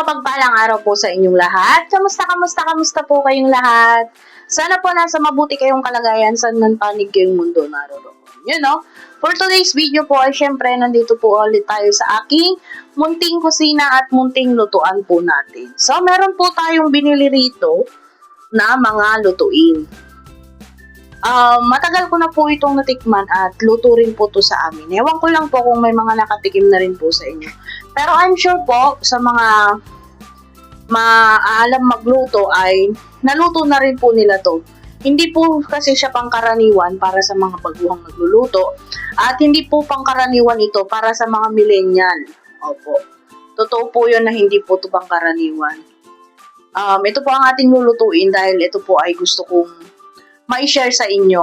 mapagpalang araw po sa inyong lahat. Kamusta po kayong lahat? Sana po nasa mabuti kayong kalagayan saan man panig kayong mundo naroon. For today's video po ay syempre nandito po ulit tayo sa aking munting kusina at munting lutuan po natin. So meron po tayong binili rito na mga lutuin. Matagal ko na po itong natikman at luto rin po to sa amin. Ewan ko lang po kung may mga nakatikim na rin po sa inyo. Pero I'm sure po sa mga maalam magluto ay naluto na rin po nila to. Hindi po kasi siya pangkaraniwan para sa mga baguhang nagluluto at hindi po pangkaraniwan ito para sa mga millennial. Opo. Totoo po yun na hindi po ito pangkaraniwan. Ito po ang ating lulutuin dahil ito po ay gusto kong mai-share sa inyo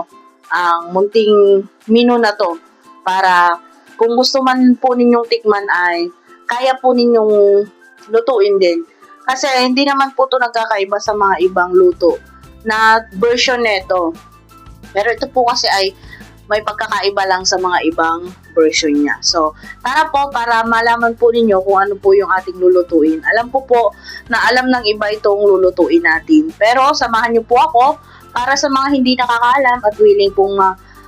ang munting menu na to para kung gusto man po ninyong tikman ay kaya po ninyong lutuin din. Kasi hindi naman po to nagkakaiba sa mga ibang luto na version nito. Pero ito po kasi ay may pagkakaiba lang sa mga ibang version niya. So, tara po para malaman po ninyo kung ano po yung ating lulutuin. Alam po na alam ng iba itong lulutuin natin. Pero samahan niyo po ako para sa mga hindi nakakaalam at willing pong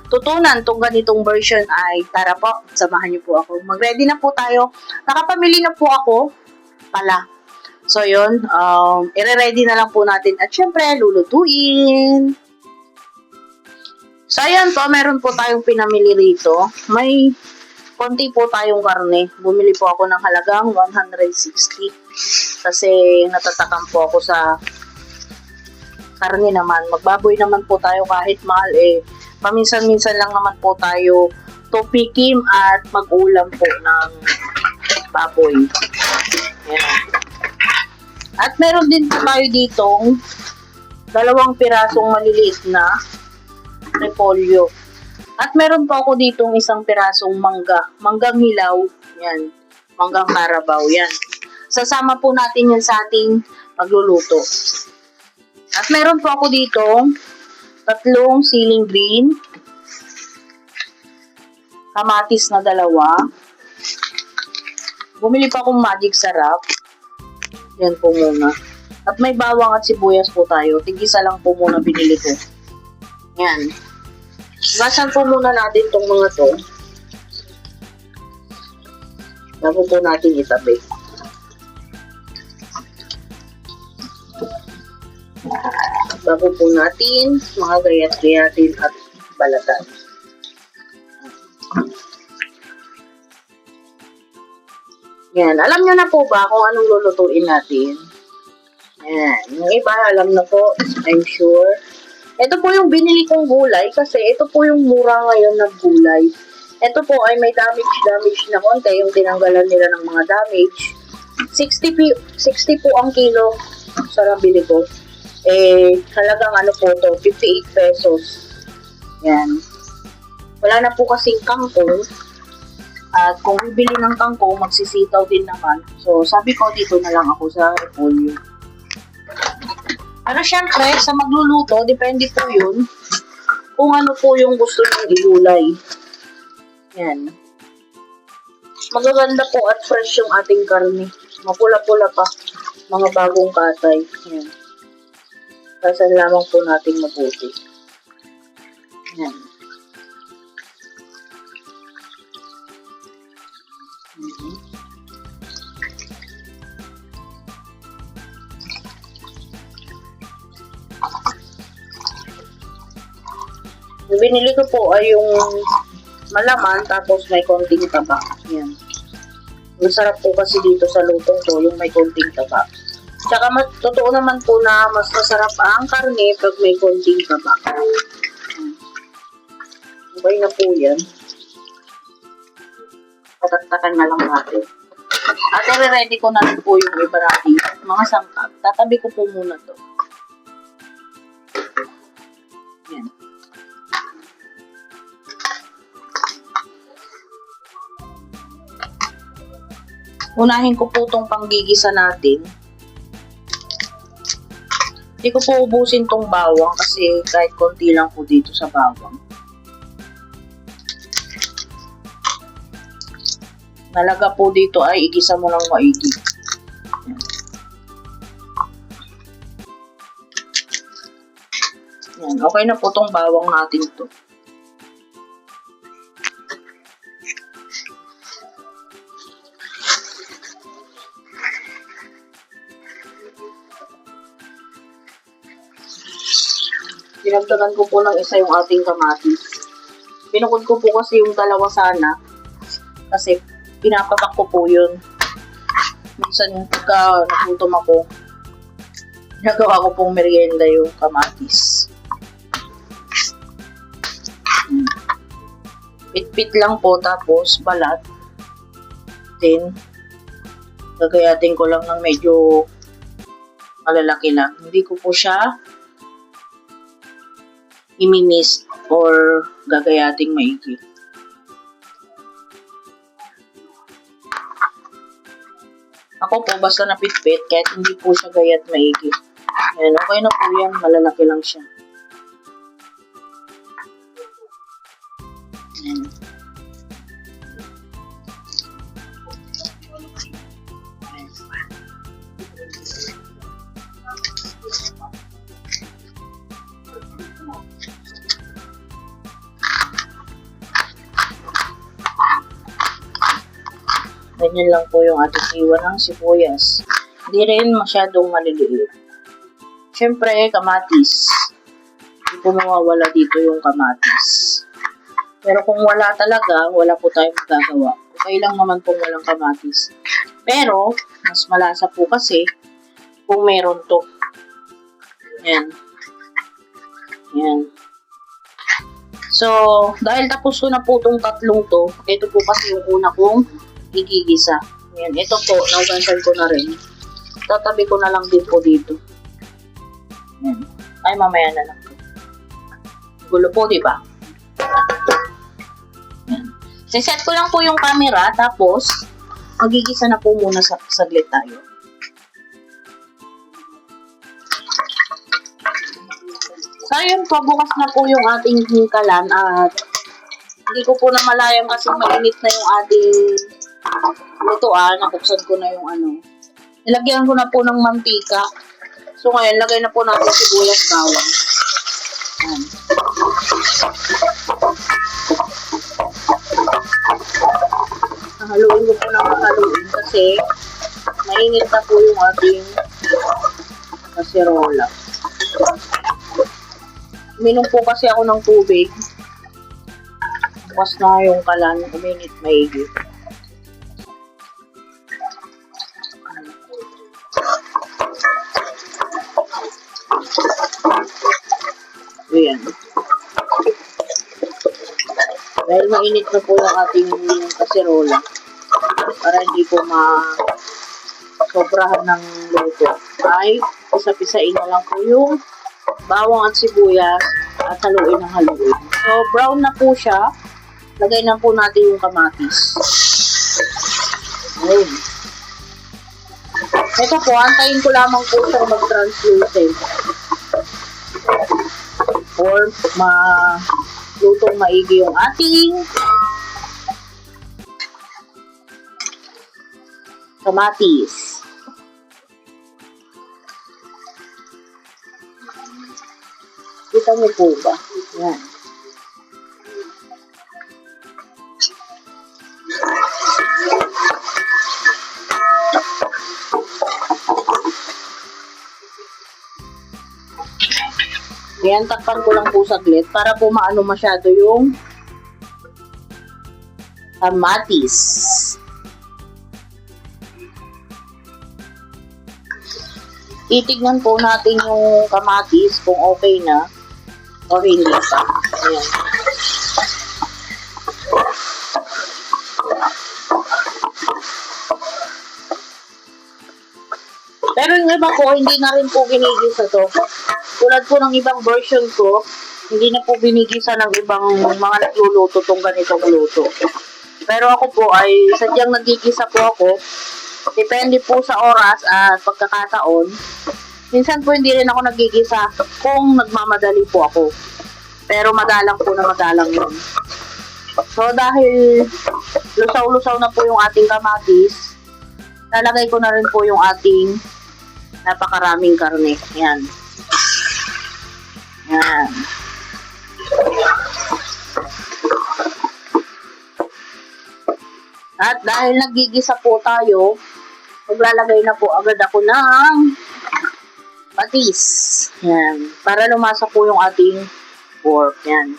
tutunan tong ganitong version ay tara po, samahan niyo po ako. Mag-ready na po tayo. Nakapamili na po ako pala. So yun, i-ready na lang po natin at syempre lulutuin. So ayan po, meron po tayong pinamili rito. May konti po tayong karne. Bumili po ako ng halagang 160 kasi natatakam po ako sa karne naman. Magbaboy naman po tayo kahit mahal paminsan-minsan lang naman po tayo tupikim at mag-ulam po ng baboy. Ayan. At meron din po tayo ditong 2 pirasong maliliit na repolyo. At meron po ako ditong 1 pirasong manggang hilaw. Yan. Manggang Carabao. Yan. Sasama po natin yan sa ating pagluluto. At meron po ako dito 3 siling green, kamatis na 2, bumili pa akong magic sarap, yan po muna. At may bawang at sibuyas po tayo, tig-isa lang po muna binili ko. Yan. Gasan po muna natin itong mga to, bago po natin itabi. Bago po natin mga gayat-gayatin at balatan. Yan. Alam nyo na po ba kung anong lulutuin natin? Yan. Yung iba alam na po, I'm sure. Ito po yung binili kong gulay kasi ito po yung mura ngayon na gulay. Ito po ay may damage na konti, yung tinanggalan nila ng mga damage. 60 po ang kilo sa nabili ko. Halagang ano po to, 58 pesos. Yan. Wala na po kasing kangkong. At kung bibili ng kangkong, magsisitaw din naman. So, sabi ko, dito na lang ako sa repolyo. Ano, syempre, sa magluluto, depende po yun kung ano po yung gusto nyo igulay. Yan. Magaganda po at fresh yung ating karne. Mapula-pula pa. Mga bagong katay. Yan. Pasan lamang po natin mabuti. Yan. Yung binili ko po ay yung malaman tapos may konting taba. Yan. Masarap po kasi dito sa lutong to yung may konting taba. Tsaka totoo naman po na mas masarap ang karne pag may konting taba. Okay na po yan. Tataktakan na lang natin. At i-ready ko na rin po yung iba natin. Mga sangkap. Tatabi ko po muna to. Yan. Unahin ko po itong panggigisa natin. Hindi ko po ubusin tong bawang kasi kahit konti lang po dito sa bawang. Nalaga po dito ay igisa mo ng maigi. Yan, okay na po tong bawang natin to. Dinagdagan ko po ng isa yung ating kamatis. Pinukod ko po kasi yung dalawa sana. Kasi pinapatak ko po yun. Minsan pagka nagutom ako, ginagawa ko pong merienda yung kamatis. Pit-pit lang po, tapos balat. Then, gagayatin ko lang ng medyo malalaki lang. Hindi ko po siya imimis or gagayating maigi. Ako po, basta napit-pit, kahit hindi po siya gayat maigi. Ayan, okay na po yan. Malalaki lang siya. Ayan. Ganyan lang po yung ating iwan ng sibuyas. Hindi rin masyadong maliliit. Siyempre, kamatis. Hindi po mawawala dito yung kamatis. Pero kung wala talaga, wala po tayong magagawa. Okay lang naman kung walang kamatis. Pero, mas malasa po kasi kung meron to. Yan. Yan. So, dahil tapos ko na po itong tatlong to, ito po kasi yung una kong igigisa. Yan. Ito po, naugansan ko na rin. Tatabi ko na lang din po dito. Yan. Ay, mamaya na lang. Gulo po, di ba? Yan. Siset ko lang po yung camera, tapos magigisa na po muna saglit tayo. So, yun po, bukas na po yung ating hingkalan at hindi ko po na malayang kasi mainit na yung ating lutuan. Nakuksan ko na yung ano. Nilagyan ko na po ng mantika. So, ngayon, lagay na po natin sibuyas bawang. Ayan. Haluin ko po ng haluin kasi mainit na po yung ating kaserola. Uminom po kasi ako ng tubig. Bukas na yung kalan, uminit maigi. Ayan. Dahil mainit na po yung ating kaserola para hindi po sobrahan ng luto, ay isa-pisain na lang po yung bawang at sibuyas at haluin ng haluin. So, brown na po siya. Lagay na po natin yung kamatis. Ayun. Ito po, antayin ko lamang po siyang mag-translucent. Or lutong maigi yung ating kamatis. Kita niyo po ba? Yan. Yan, takpan ko lang po saglit para po maano masyado yung kamatis. Titignan po natin yung kamatis kung okay na o hindi pa. Ayan. Pero yung iba po, hindi na rin po ginigisa to. Tulad po ng ibang version ko, hindi na po binigisa ng ibang mga nagluluto tong ganitong luto. Pero ako po ay sadyang nagigisa po ako. Depende po sa oras at pagkakataon. Minsan po hindi rin ako nagigisa kung nagmamadali po ako. Pero madalang po na madalang yun. So dahil lusaw-lusaw na po yung ating kamatis, lalagay ko na rin po yung ating napakaraming karne. Yan. Yan. At dahil nagigisa po tayo, maglalagay na po agad ako ng patis. Yan. Para lumasa po yung ating pork. Yan.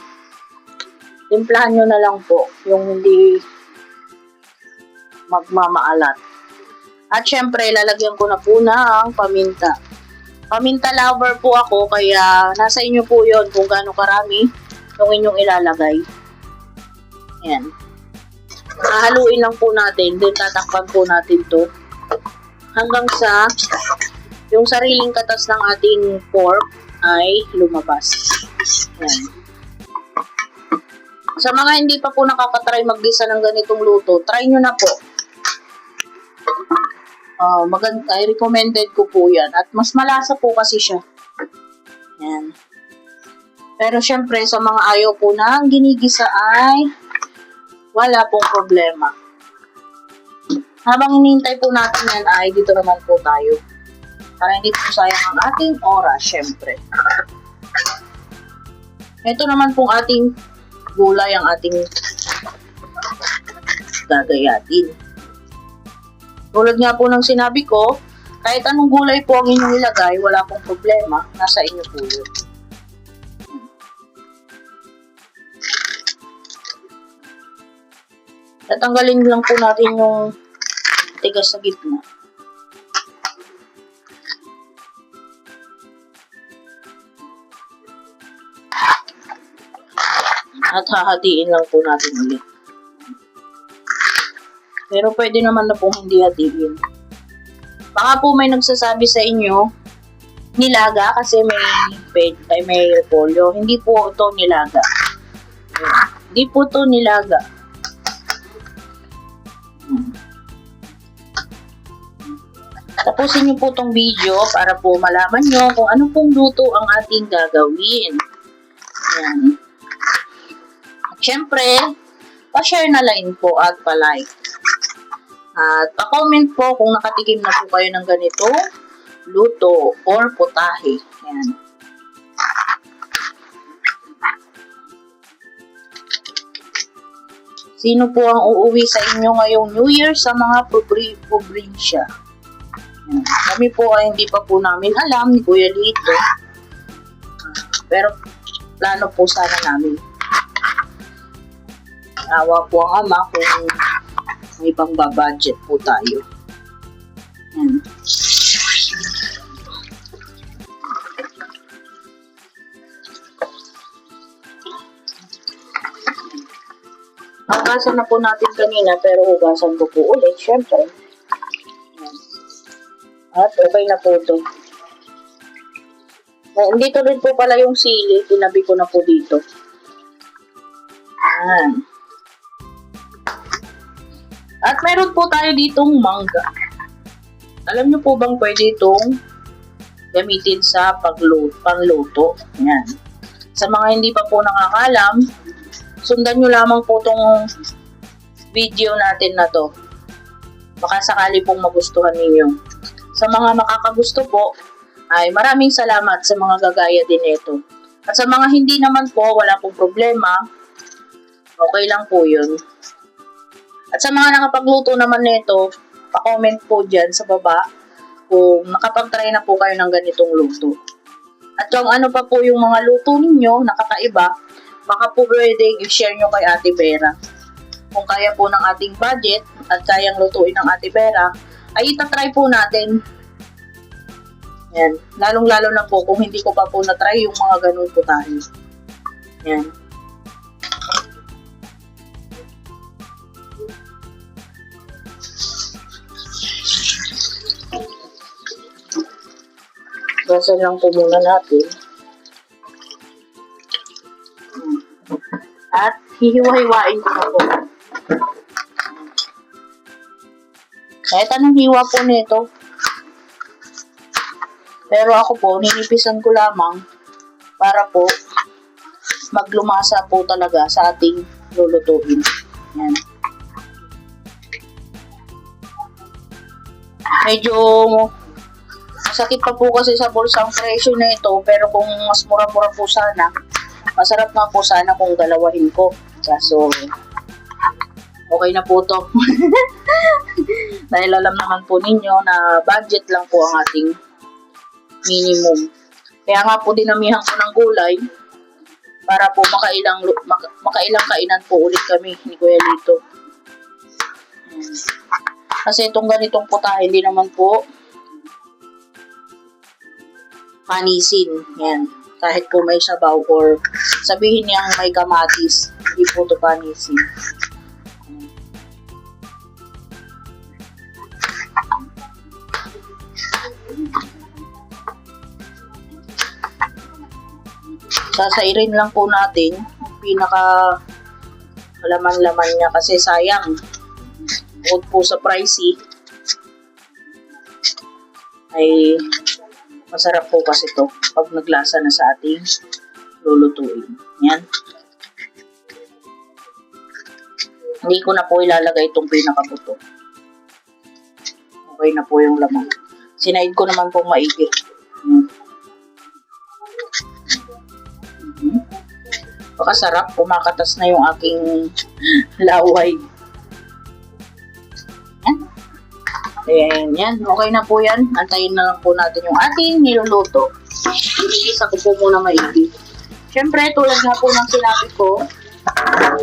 Timplahan nyo na lang po yung hindi magmamaalat. At syempre, lalagyan ko na po ng paminta. Paminta lover po ako, kaya nasa inyo po yon kung gaano karami yung inyong ilalagay. Yan. Hahaluin lang po natin, then tatakpan po natin to hanggang sa yung sariling katas ng ating pork ay lumabas. Yan. Sa mga hindi pa po nakakatry maggisa ng ganitong luto, try nyo na po. Maganda, recommended ko po yan. At mas malasa po kasi siya. Yan. Pero syempre, sa mga ayaw po ng ginigisa ay wala pong problema. Habang hinihintay po natin yan ay dito naman po tayo. Para hindi po sayang ang ating oras, syempre. Ito naman pong ating gulay ang ating gagayatin. Tulad nga po ng sinabi ko, kahit anong gulay po ang inyong ilagay, wala pong problema. Nasa inyo po yun. Tatanggalin lang po natin yung tigas sa gitna. At hahatiin lang po natin ulit. Pero pwede naman na po hindi hatiin. Baka po may nagsasabi sa inyo, nilaga kasi may repolyo. Hindi po ito nilaga. Hindi po ito nilaga. Tapusin niyo po tong video para po malaman nyo kung ano pong luto ang ating gagawin. Ayan. At syempre, pa-share na lang po at pa-like. At pa-comment po kung nakatikim na po kayo ng ganito luto or putahe. Ayan. Sino po ang uuwi sa inyo ngayong New Year sa mga probinsya? Kami po ay hindi pa po namin alam ni Kuya Lito. Pero plano po sana namin. Awa po ang ama kung may pang babudget po tayo. Yan. Hugasan na po natin kanina pero hugasan ko po ulit, syempre. At okay na po ito. Dito rin po pala yung sili. Tinabi ko na po dito. Ayan. At meron po tayo ditong mangga. Alam nyo po bang pwede itong gamitin sa pangluto? Ayan. Sa mga hindi pa po nakakalam, sundan nyo lamang po itong video natin na to. Baka sakali pong magustuhan ninyo. Sa mga makakagusto po, ay maraming salamat sa mga gagaya din ito. At sa mga hindi naman po, wala pong problema. Okay lang po yun. At sa mga nakapagluto naman nito, pa-comment po dyan sa baba kung nakapag-try na po kayo ng ganitong luto. At kung ano pa po yung mga luto ninyo, nakakaiba, baka po pwede i-share nyo kay Ate Vera. Kung kaya po ng ating budget at kayang lutuin ng Ate Vera, ay itatry po natin. Yan. Lalong-lalo na po kung hindi ko pa po na-try yung mga ganun po tayo. Yan. Basan lang po muna natin. At hihiwa-hiwain ko na po. Kahit anong hiwa po nito. Pero ako po, ninipisan ko lamang para po maglumasa po talaga sa ating lulutuin. Yan. Medyo Sakit pa po kasi sa bulsa ang presyo na ito, pero kung mas mura-mura po sana, masarap nga po sana kung dalawahin ko. Kaso, okay na po to. Dahil alam naman po ninyo na budget lang po ang ating minimum. Kaya nga po dinamihan ko ng gulay para po makailang kainan po ulit kami ni Kuya Lito. Kasi itong ganitong putahe, hindi naman po panisin. Yan. Kahit po may sabaw or sabihin niyang may kamatis, hindi po ito panisin. Sasairin lang po natin yung pinaka laman-laman niya kasi sayang. Bukod po sa pricey, ay masarap po kasi ito pag naglasa na sa ating lulutuin. Yan. Hindi ko na po ilalagay itong pinakabuto. Okay na po yung laman. Sinaid ko naman po maigi. Pakasarap, kumakatas na yung aking laway. Ayan, yan. Okay na po yan. Antayin na lang po natin yung ating niluluto. Binigisa ko po muna maigi. Siyempre, tulad nga po ng sinabi ko,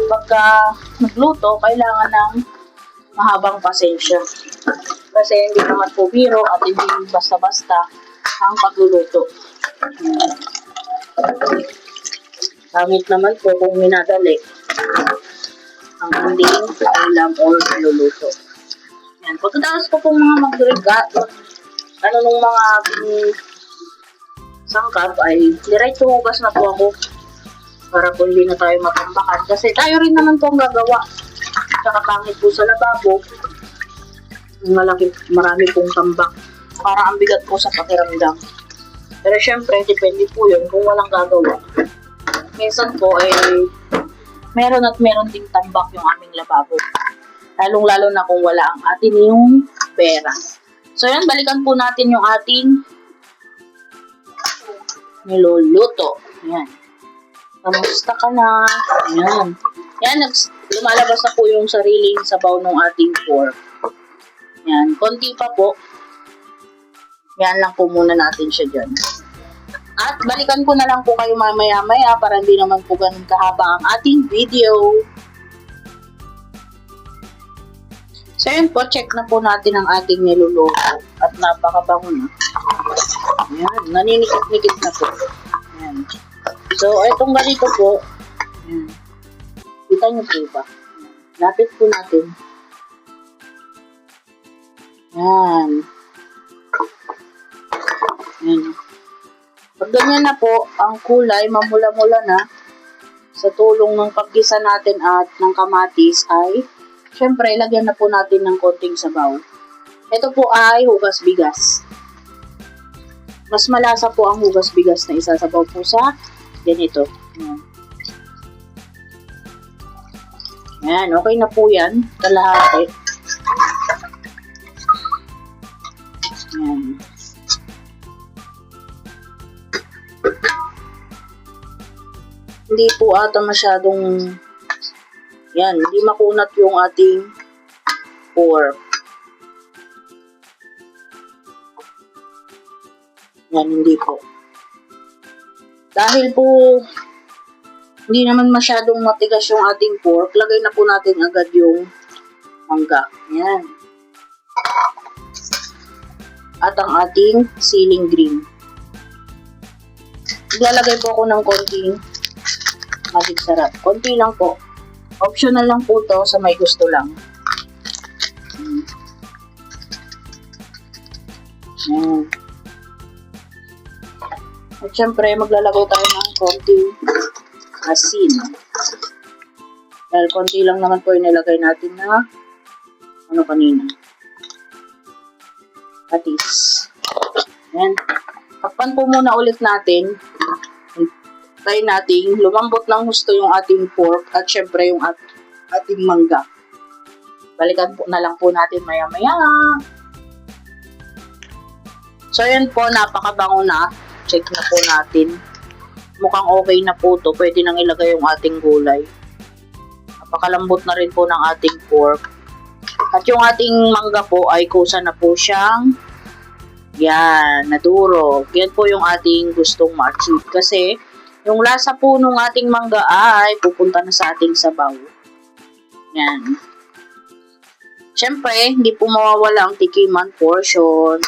pagka nagluto, kailangan ng mahabang pasensya. Kasi hindi naman po biro at hindi basta-basta ang pagluluto. Gamit naman po kung minadali ang ending ulam or niluluto. Yan. Pagkatapos ko pong mga nung mga sangkap ay diretso hugas na po ako para po hindi na tayo matambakan. Kasi tayo rin naman po ang gagawa. Tsaka pangit po sa lababo. Marami pong tambak. Para ang bigat po sa pakiramdam. Pero syempre, depende po yun kung walang gagawa. Minsan po ay meron at meron ding tambak yung aming lababo. Lalong-lalo na kung wala ang atin yung pera. So yan, balikan po natin yung ating niluluto. Yan. Kamusta ka na? Yan. Yan, lumalabas na po yung sariling sabaw ng ating pork. Yan, konti pa po. Yan lang po muna natin siya dyan. At balikan ko na lang po kayo mamaya-maya para hindi naman po ganun kahaba ang ating video. So yun po, check na po natin ang ating niluluto. At napakabango na. Ayan, naninikit-nikit na po. Ayan. So, itong ganito po. Ayan. Kita nyo po ba? Lapit po natin. Ayan. Ayan. Pag ganyan na po, ang kulay, mamula-mula na, sa tulong ng paggisa natin at ng kamatis ay, syempre, lagyan na po natin ng konting sabaw. Ito po ay hugas bigas. Mas malasa po ang hugas bigas na isasabaw po sa ganito. Ayan. Ayan, okay na po yan. Kalahati. Ayan. Hindi po ata masyadong yan, hindi makunat yung ating pork. Yan, hindi po. Dahil po hindi naman masyadong matigas yung ating pork, lagay na po natin agad yung mangga. Yan. At ang ating siling green. Ilalagay po ako ng konting magic sarap. Konti lang po. Optional lang po to sa may gusto lang. Ayan. At syempre, maglalagay tayo ng konting asin. Dahil konti lang naman po yung nilagay natin na ano kanina. Patis. Ayan. Takpan po muna ulit natin. Try nating lumambot ng gusto yung ating pork at syempre yung ating mangga. Balikan po na lang po natin maya-maya. So, ayan po, napakabango na. Check na po natin. Mukhang okay na po to. Pwede nang ilagay yung ating gulay. Napakalambot na rin po ng ating pork. At yung ating mangga po ay kusa na po siyang nadurog. Yan po yung ating gustong ma-achieve. Kasi, yung lasa po nung ating mangga ay pupunta na sa ating sabaw. Yan. Siyempre, hindi po mawawala ang tikiman portion.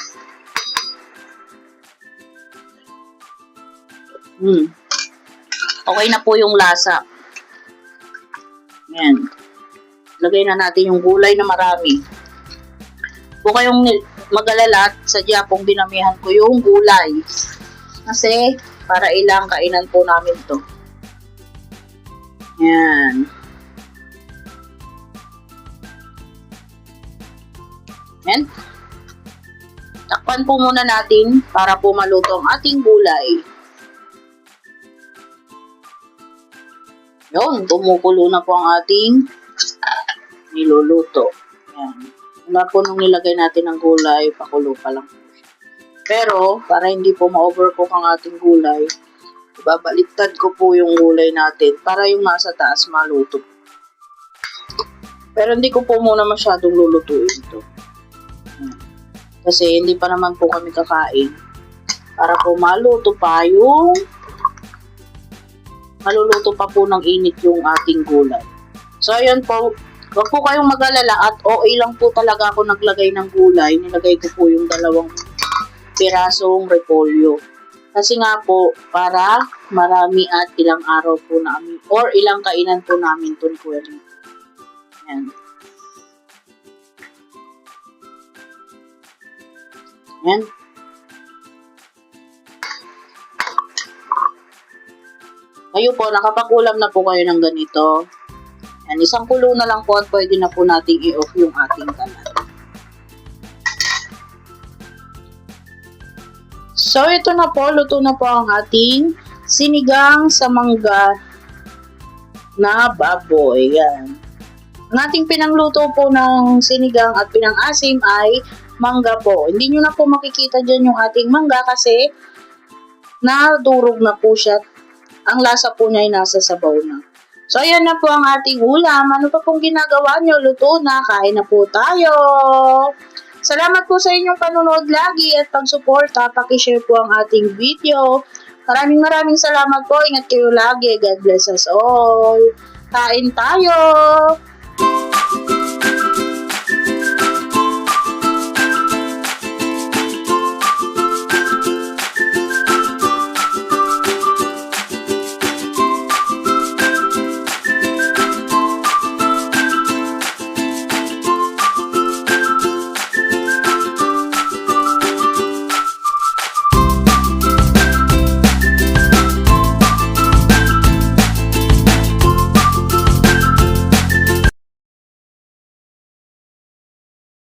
Okay na po yung lasa. Yan. Lagay na natin yung gulay na marami. Huwag kayong mag-alala, sadya pong dinamihan ko yung gulay. Kasi, para ilang kainan po namin to. Yan. Yan. Takpan po muna natin para po maluto ang ating gulay. Yun, tumukulo na po ang ating niluluto. Yan. Mula po nung nilagay natin ang gulay, pakulo pa lang po siya. Pero, para hindi po ma-overcook ang ating gulay, babaliktad ko po yung gulay natin para yung nasa taas maluto. Pero hindi ko po muna masyadong lulutuin ito. Kasi hindi pa naman po kami kakain. Para po maluluto pa po ng init yung ating gulay. So, ayan po. Huwag po kayong mag-alala at OA lang po talaga ako naglagay ng gulay. Nilagay ko po yung 2 pirasong repolyo. Kasi nga po, para marami at ilang araw po namin or ilang kainan po namin ito ni Kuya Rico. Ayan. Ayan. Kayo po, nakapag-ulam na po kayo ng ganito. Yan, isang kulo na lang po at pwede na po nating i-off yung ating kalan. So, ito na po, luto na po ang ating sinigang sa mangga na baboy. Yan. Ang ating pinangluto po ng sinigang at pinang-asim ay mangga po. Hindi nyo na po makikita dyan yung ating mangga kasi nadurog na po siya. Ang lasa po niya ay nasa sabaw na. So, ayan na po ang ating ulam. Ano pa pong ginagawa nyo? Luto na. Kain na po tayo. Salamat po sa inyong panonood lagi at pagsuporta. Pakishare po ang ating video. Maraming salamat po. Ingat kayo lagi. God bless us all. Kain tayo.